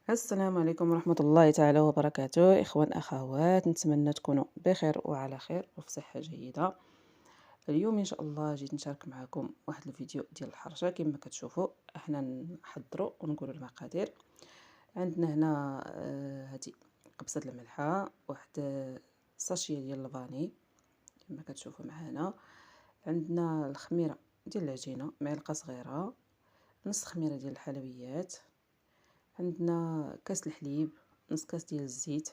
السلام عليكم ورحمة الله تعالى وبركاته، إخوان أخوات، نتمنى تكونوا بخير وعلى خير وفي صحة جيدة. اليوم إن شاء الله جيت نشارك معكم واحد الفيديو ديال الحرشة. كما كتشوفوا احنا نحضروا ونقولوا المقادير. عندنا هنا هذه قبصة الملحة، واحد ساشيه ديال الفاني كما كتشوفوا معنا. عندنا الخميرة ديال العجينة، معلقة صغيرة، نص خميرة ديال الحلويات، عندنا كاس الحليب، نص كاس ديال الزيت،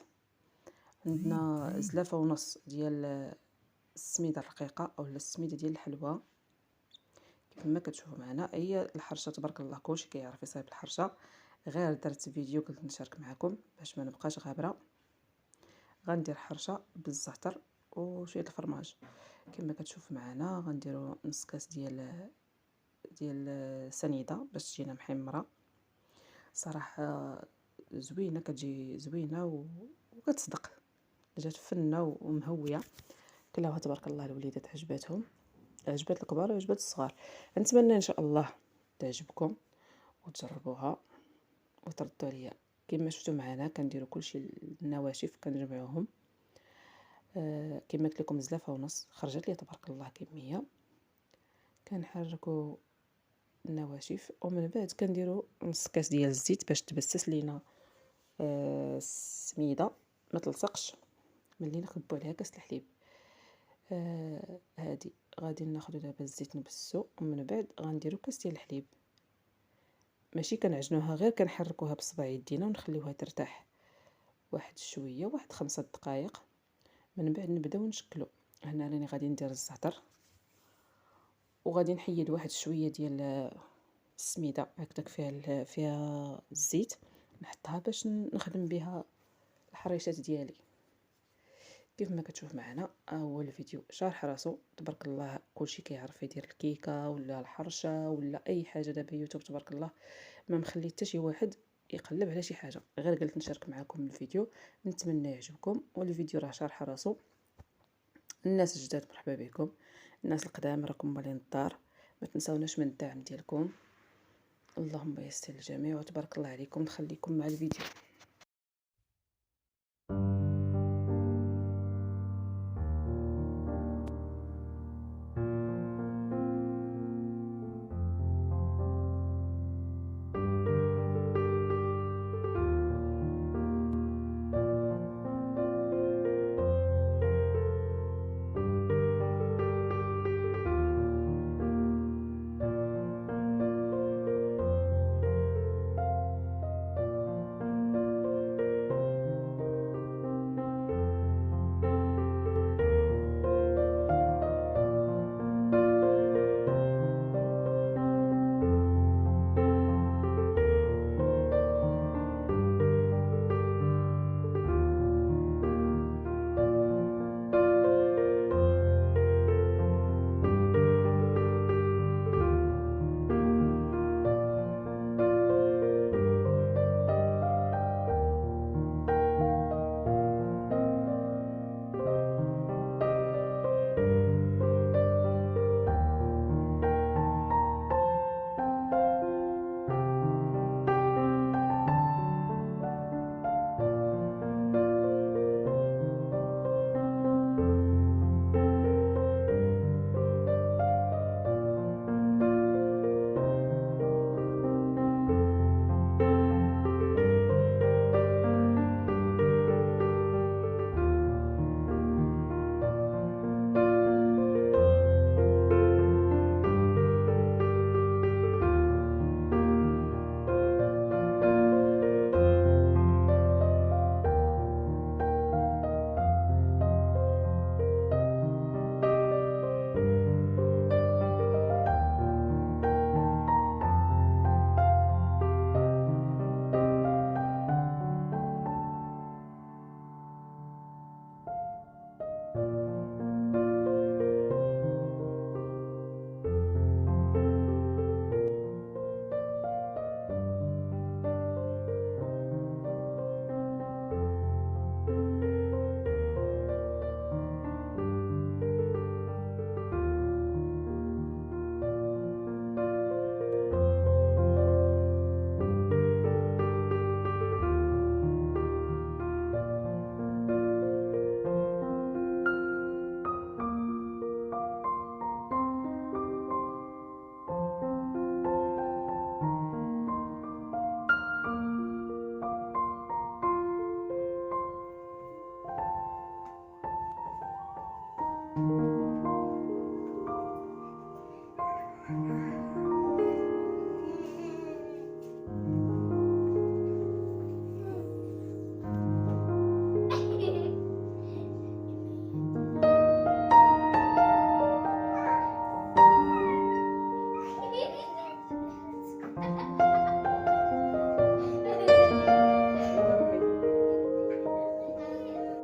عندنا زلافه ونص ديال السميده الرقيقه اولا السميده ديال الحلوى. كيف ما كتشوفوا معنا هي الحرشه تبارك الله كلشي كيعرف يصايب الحرشه، غير درت فيديو قلت نشارك معكم باش ما نبقاش غابره. غندير حرشه بالزعتر وشويه الفرماج. كما كتشوفوا معنا غنديروا نص كاس ديال سنيده باش تجينا محمره. صراحه زوينه، كتجي زوينه وكتصدق، جات فنه ومهويه. كلاوها تبارك الله الوليدات عجباتهم، عجبات الكبار وعجبات الصغار. نتمنى ان شاء الله تعجبكم وتجربوها وتردوا عليا. كما شفتوا معنا كنديروا كلشي النواشف كنجمعوهم. كما قلت لكم زلافه ونص خرجت لي تبارك الله كميه. كنحركوا النواشف ومن بعد كنديروا نص كاس ديال الزيت باش تبسس لينا السميده ما تلصقش ملي نخبوا عليها كاس الحليب. هادي غادي ناخذ دابا الزيت نبسو ومن بعد غنديروا كاس ديال الحليب. ماشي كنعجنوها، غير كنحركوها بصبع يدينا ونخليوها ترتاح واحد شويه، واحد 5 دقائق. من بعد نبداو نشكلو. هنا راني غادي ندير الزعتر وغادي نحيد واحد شويه ديال السميده هكذاك فيها الزيت، نحطها باش نخدم بها الحريشات ديالي. كيف ما كتشوف معنا هو الفيديو شارح راسو تبارك الله. كلشي كيعرف يدير الكيكه ولا الحرشه ولا اي حاجه. دابا يوتيوب تبارك الله ما مخلي حتى شي واحد يقلب على شي حاجه، غير قلت نشارك معكم الفيديو. نتمنى يعجبكم، والفيديو راه شارح راسو. الناس الجداد مرحبا بكم، الناس القدام راكم مالين الدار. ما تنساوناش من الدعم ديالكم. اللهم يسر الجميع وتبارك الله عليكم. نخليكم مع الفيديو.